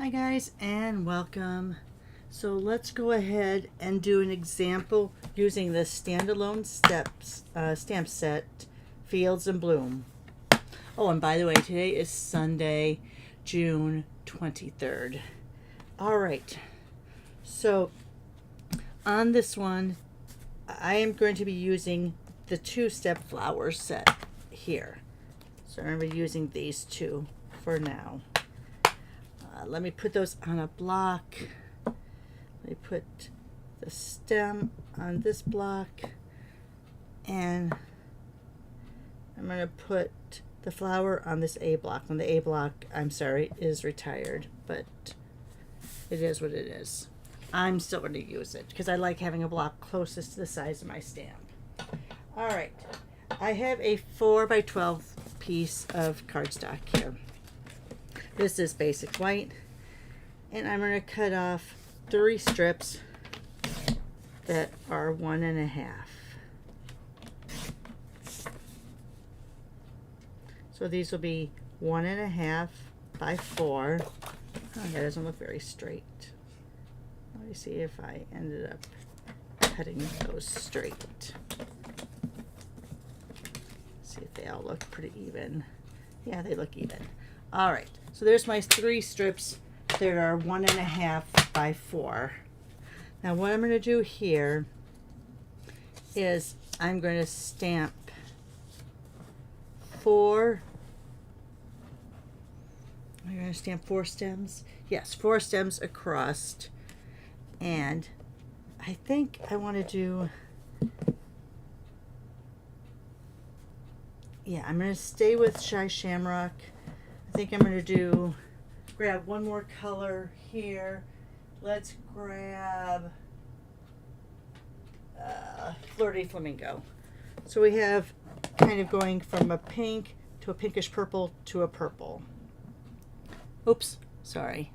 Hi guys and welcome. So let's go ahead and do an example using the standalone stamp set Fields and Bloom. Oh, and by the way, today is Sunday, June 23rd. All right, so on this one I am going to be using the two-step flower set here. So I'm going to be using these two for now. Let me put those on a block. Let me put the stem on this block, and I'm going to put the flower on this A block. And the A block, I'm sorry, is retired, but it is what it is. I'm still going to use it because I like having a block closest to the size of my stamp. All right, I have a 4x12 piece of cardstock here. This is basic white, and I'm going to cut off 3 strips that are 1.5. So these will be 1.5 by 4. Oh, that doesn't look very straight. Let me see if I ended up cutting those straight. See if they all look pretty even. Yeah, they look even. All right, so there's my 3 strips that are 1.5 by 4. Now what I'm going to do here is I'm going to stamp 4. I'm going to stamp 4 stems. Yes, 4 stems across. And I think I want to do, yeah, I'm going to stay with Shy Shamrock. I think I'm going to grab one more color here. Let's grab Flirty Flamingo. So we have kind of going from a pink to a pinkish purple to a purple. Oops, sorry.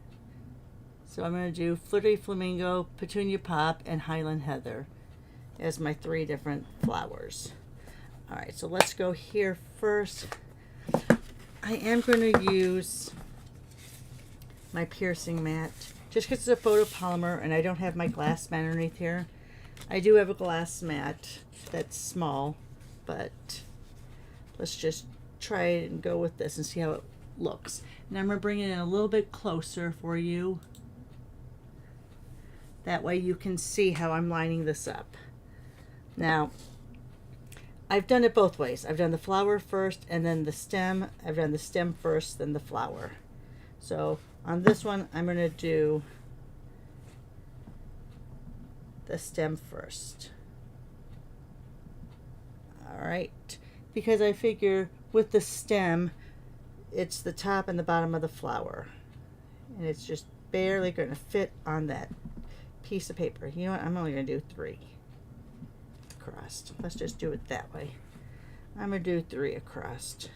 So I'm going to do Flirty Flamingo, Petunia Pop, and Highland Heather as my 3 different flowers. All right, so let's go here first. I am going to use my piercing mat just because it's a photopolymer and I don't have my glass mat underneath here. I do have a glass mat that's small, but let's just try it and go with this and see how it looks. And I'm going to bring it in a little bit closer for you. That way you can see how I'm lining this up. Now, I've done it both ways. I've done the flower first and then the stem. I've done the stem first, then the flower. So on this one, I'm going to do the stem first. All right, because I figure with the stem, it's the top and the bottom of the flower. And it's just barely going to fit on that piece of paper. You know what? I'm only going to do 3. Across. Let's just do it that way. I'm going to do 3 across.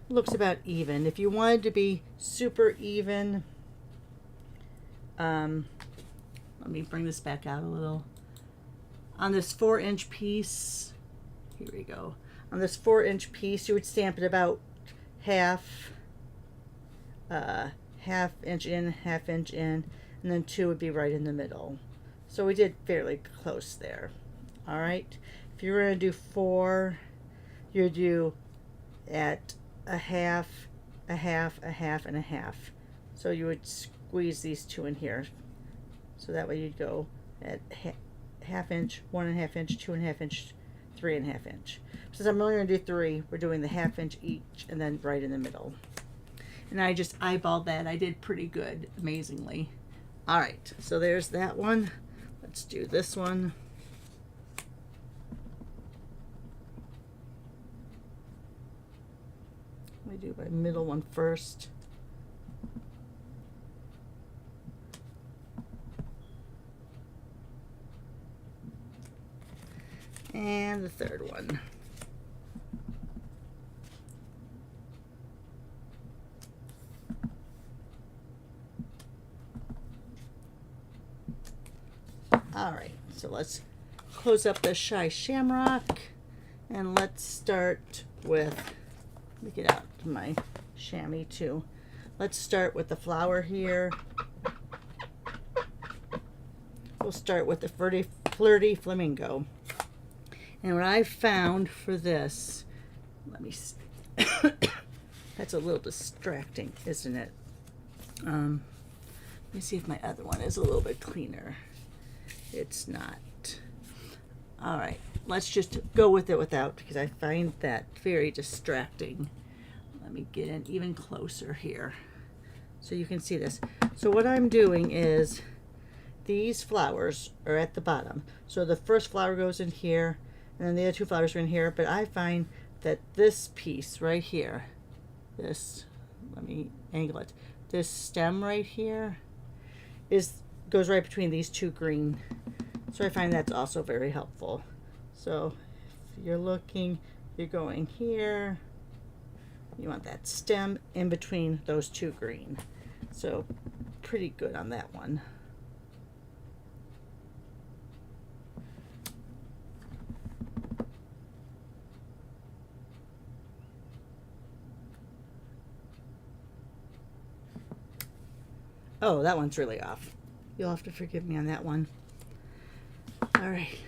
Looks about even. If you wanted to be super even, let me bring this back out a little. On this 4-inch piece, here we go. On this 4-inch piece, you would stamp it about half inch in, half inch in, and then 2 would be right in the middle. So we did fairly close there. All right. If you're going to do 4, you do at a half, a half, a half, and a half. So you would squeeze these 2 in here. So that way you'd go at half inch, 1.5 inch, 2.5 inch, 3.5 inch. Since I'm only going to do 3, we're doing the half inch each and then right in the middle. And I just eyeballed that. I did pretty good, amazingly. All right, so there's that one. Let's do this one. Let me do my middle one first. And the third one. All right, so let's close up the Shy Shamrock and let's start with Let me get out my chamois too. Let's start with the flower here. We'll start with the flirty flamingo. And what I found for this, let me see. That's a little distracting, isn't it? Let me see if my other one is a little bit cleaner. It's not. All right, let's just go with it without, because I find that very distracting. Let me get in even closer here so you can see this. So what I'm doing is these flowers are at the bottom. So the first flower goes in here, and then the other two flowers are in here, but I find that this piece right here, this, let me angle it, this stem right here goes right between these two green. So I find that's also very helpful. So if you're looking, you're going here, you want that stem in between those two green. So pretty good on that one. Oh, that one's really off. You'll have to forgive me on that one. All right.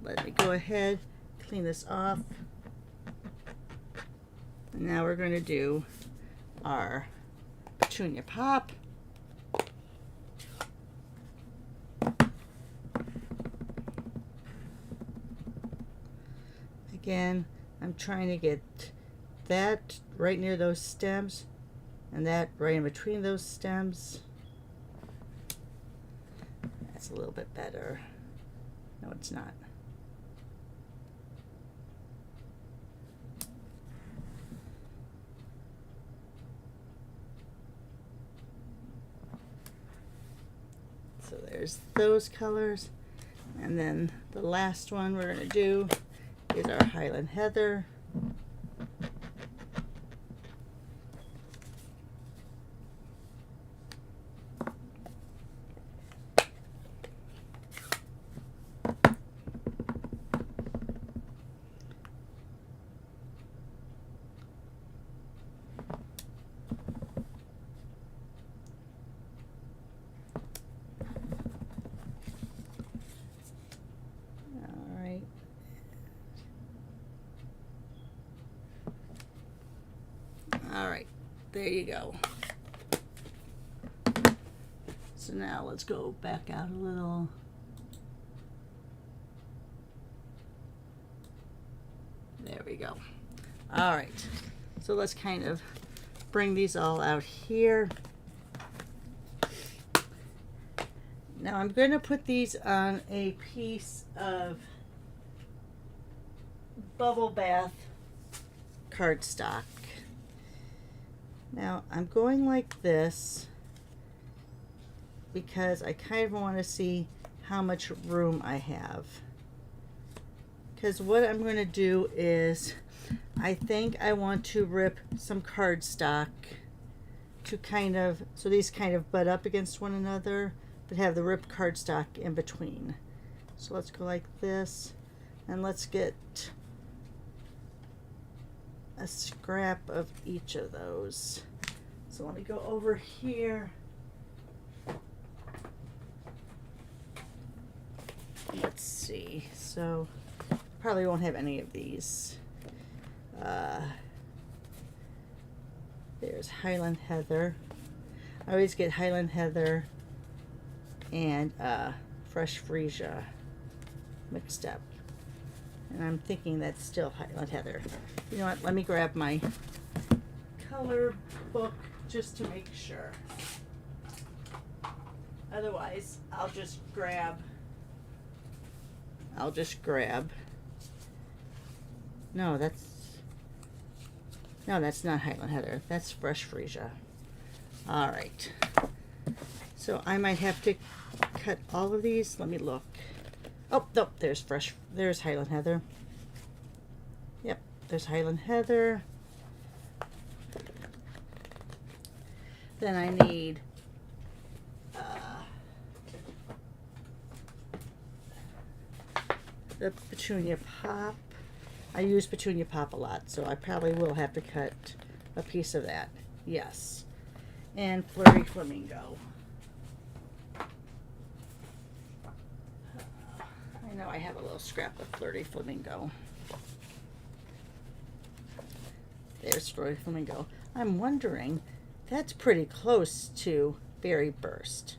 Let me go ahead, clean this off. And now we're going to do our petunia pop. Again, I'm trying to get that right near those stems and that right in between those stems. That's a little bit better. No, it's not. So there's those colors. And then the last one we're going to do is our Highland Heather. All right, there you go. So now let's go back out a little. There we go. All right, so let's kind of bring these all out here. Now I'm going to put these on a piece of bubble bath cardstock. Now I'm going like this because I kind of want to see how much room I have. Because what I'm going to do is I think I want to rip some cardstock to kind of, so these kind of butt up against one another, but have the ripped cardstock in between. So let's go like this, and let's get a scrap of each of those. So let me go over here. Let's see. So probably won't have any of these. There's Highland Heather. I always get Highland Heather and fresh freesia mixed up. And I'm thinking that's still Highland Heather. You know what? Let me grab my color book just to make sure. Otherwise, I'll just grab. No, that's not Highland Heather. That's fresh freesia. All right. So I might have to cut all of these. Let me look. Oh, no, there's Highland Heather. Yep, there's Highland Heather. Then I need the petunia pop. I use petunia pop a lot, so I probably will have to cut a piece of that. Yes. And flirty flamingo. I know I have a little scrap of flirty flamingo. There's flirty flamingo. I'm wondering, that's pretty close to berry burst.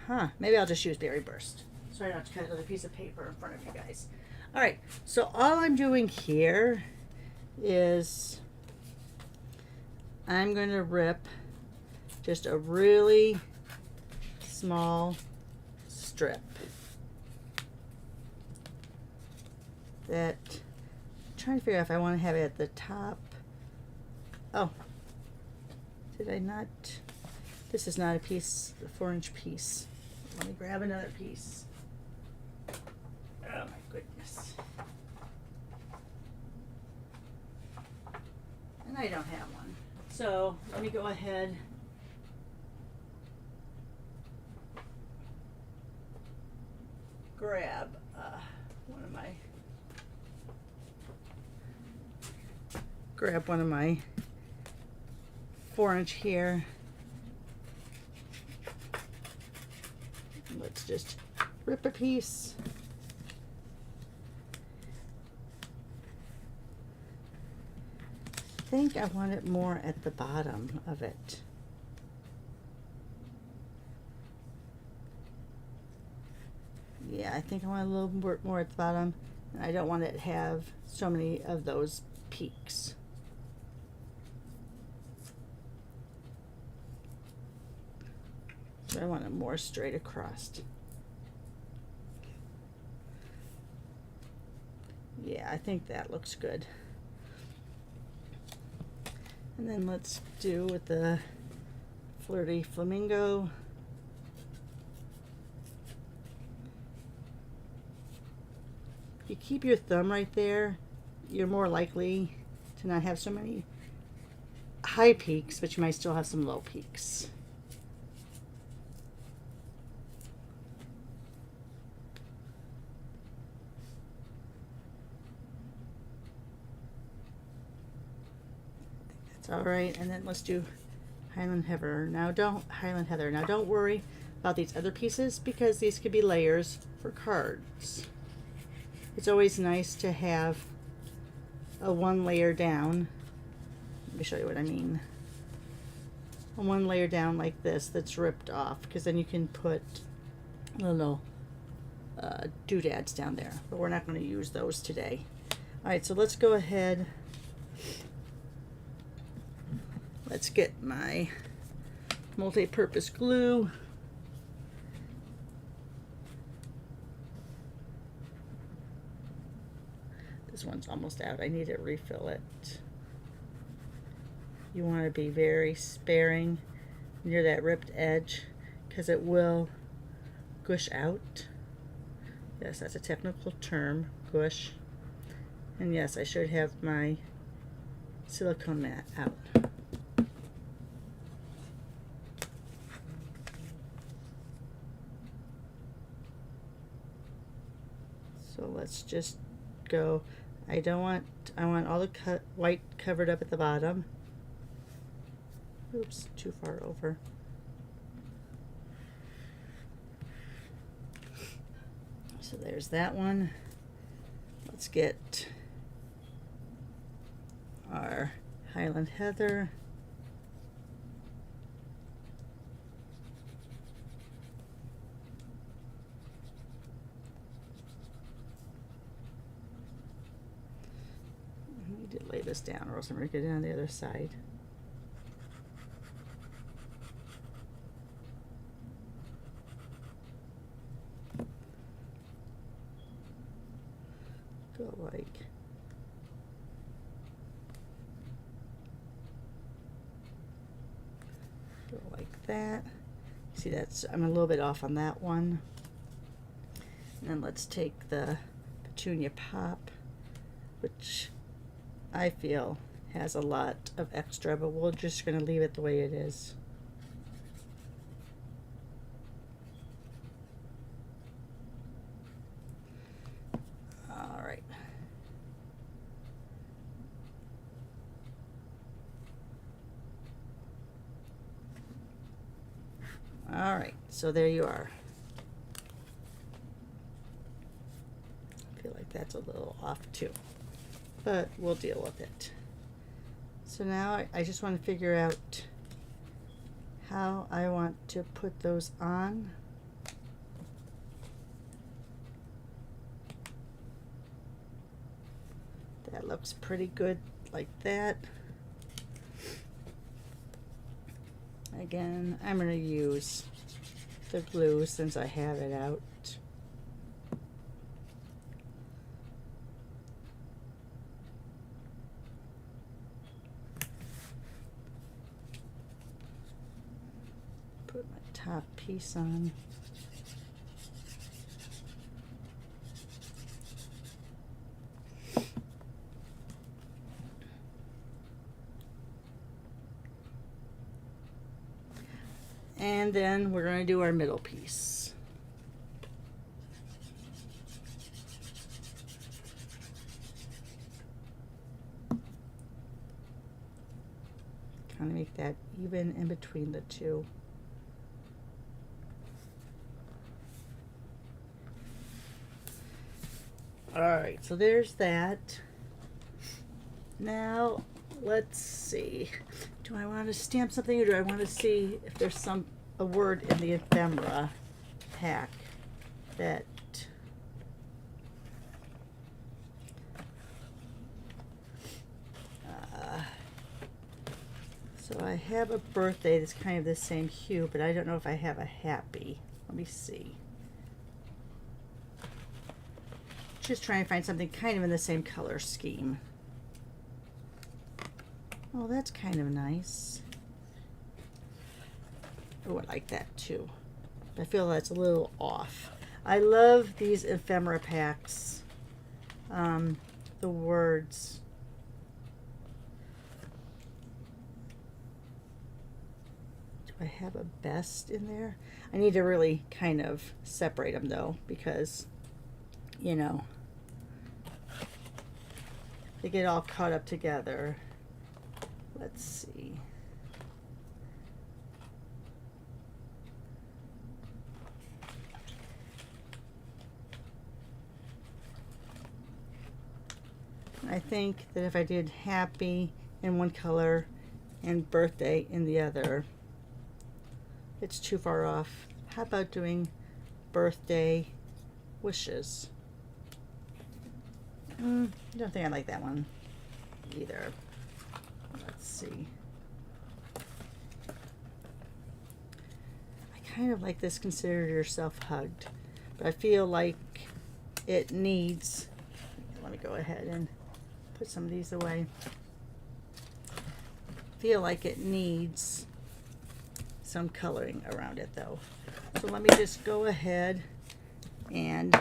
Huh, maybe I'll just use berry burst. So I don't have to cut another piece of paper in front of you guys. All right, so all I'm doing here is I'm going to rip just a really small strip. That, I'm trying to figure out if I want to have it at the top. Oh, did I not? This is not a piece, a 4-inch piece. Let me grab another piece. Oh my goodness. And I don't have one. So let me go ahead. Grab one of my 4-inch here. Let's just rip a piece. I think I want it more at the bottom of it. Yeah, I think I want a little more at the bottom. And I don't want it to have so many of those peaks. So I want it more straight across. Yeah, I think that looks good. And then let's do with the flirty flamingo. If you keep your thumb right there, you're more likely to not have so many high peaks, but you might still have some low peaks. All right, and then let's do Highland Heather. Now don't worry about these other pieces because these could be layers for cards. It's always nice to have a one layer down. Let me show you what I mean. A one layer down like this that's ripped off, because then you can put little doodads down there, but we're not going to use those today. All right, so let's go ahead. Let's get my multi-purpose glue. This one's almost out. I need to refill it. You want to be very sparing near that ripped edge because it will gush out. Yes, that's a technical term, gush. And yes, I should have my silicone mat out. So let's just go. I want all the white covered up at the bottom. Oops, too far over. So there's that one. Let's get our Highland Heather. I need to lay this down or else I'm going to get it on the other side. Go like that. See, I'm a little bit off on that one. And then let's take the petunia pop, which I feel has a lot of extra, but we're just going to leave it the way it is. All right. so there you are. I feel like that's a little off too, but we'll deal with it. So now I just want to figure out how I want to put those on. That looks pretty good like that. Again, I'm going to use the glue since I have it out. Put my top piece on. And then we're going to do our middle piece. Kind of make that even in between the two. Alright, so there's that. Now, let's see. Do I want to stamp something, or do I want to see if there's a word in the ephemera pack that so I have a birthday that's kind of the same hue, but I don't know if I have a happy. Let me see. Just trying to find something kind of in the same color scheme. Oh, that's kind of nice. Oh, I like that too. I feel that's a little off. I love these ephemera packs. The words. Do I have a best in there? I need to really kind of separate them though, because, you know, they get all caught up together. Let's see. I think that if I did happy in one color and birthday in the other, it's too far off. How about doing birthday wishes? I don't think I like that one either. Let's see. I kind of like this consider yourself hugged, but I feel like it needs, let me go ahead and put some of these away. I feel like it needs some coloring around it though. So let me just go ahead and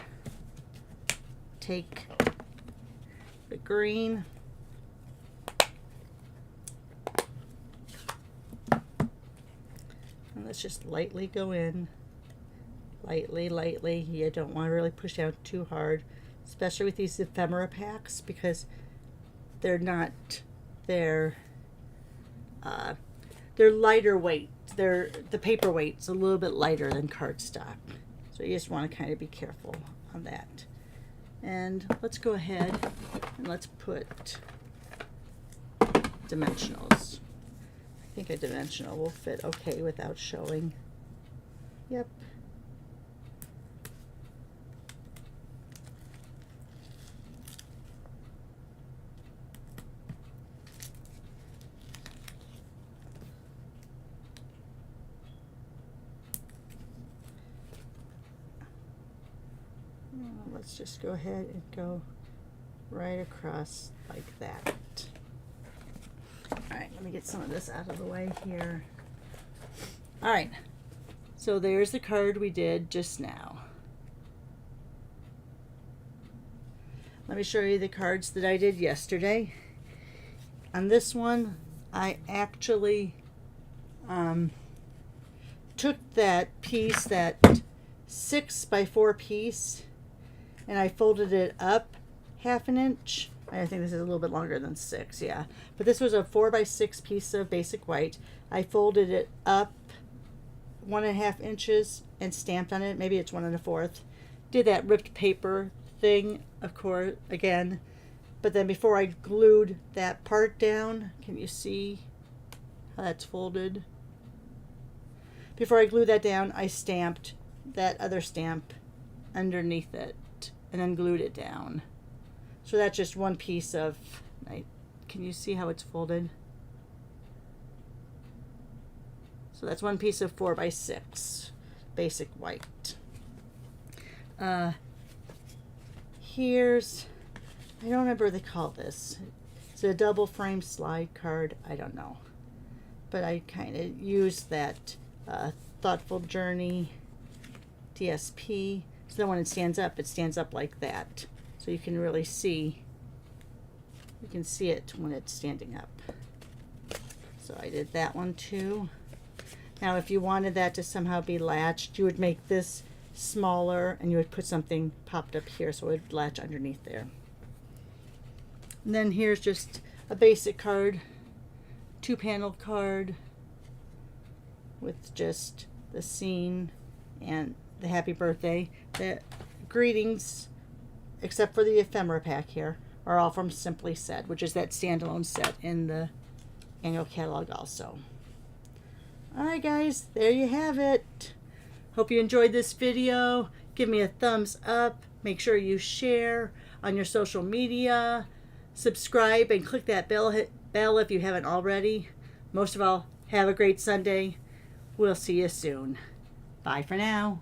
take the green and let's just lightly go in. Lightly. You don't want to really push down too hard, especially with these ephemera packs, because they're lighter weight. The paper weight's a little bit lighter than cardstock, so you just want to kind of be careful on that. And let's go ahead and let's put dimensionals. I think a dimensional will fit okay without showing. Yep. Let's just go ahead and go right across like that. Alright, let me get some of this out of the way here. Alright, so there's the card we did just now. Let me show you the cards that I did yesterday. On this one, I actually took that piece, that 6x4 piece, and I folded it up 1/2 inch. I think this is a little bit longer than 6, yeah. But this was a 4x6 piece of basic white. I folded it up 1.5 inches and stamped on it. Maybe it's 1 1/4. Did that ripped paper thing, of course, again. But then before I glued that part down, can you see how that's folded? Before I glued that down, I stamped that other stamp underneath it and then glued it down. So that's just one piece of, can you see how it's folded? So that's one piece of 4x6 basic white. Here's, I don't remember what they call this. Is it a double frame slide card? I don't know. But I kind of used that Thoughtful Journey DSP. So then when it stands up like that. So you can really see, you can see it when it's standing up. So I did that one too. Now if you wanted that to somehow be latched, you would make this smaller and you would put something popped up here so it would latch underneath there. And then here's just a basic card, 2-panel card with just the scene and the happy birthday. The greetings, except for the ephemera pack here, are all from Simply Said, which is that standalone set in the annual catalog also. Alright guys, there you have it. Hope you enjoyed this video. Give me a thumbs up. Make sure you share on your social media. Subscribe and click that bell if you haven't already. Most of all, have a great Sunday. We'll see you soon. Bye for now.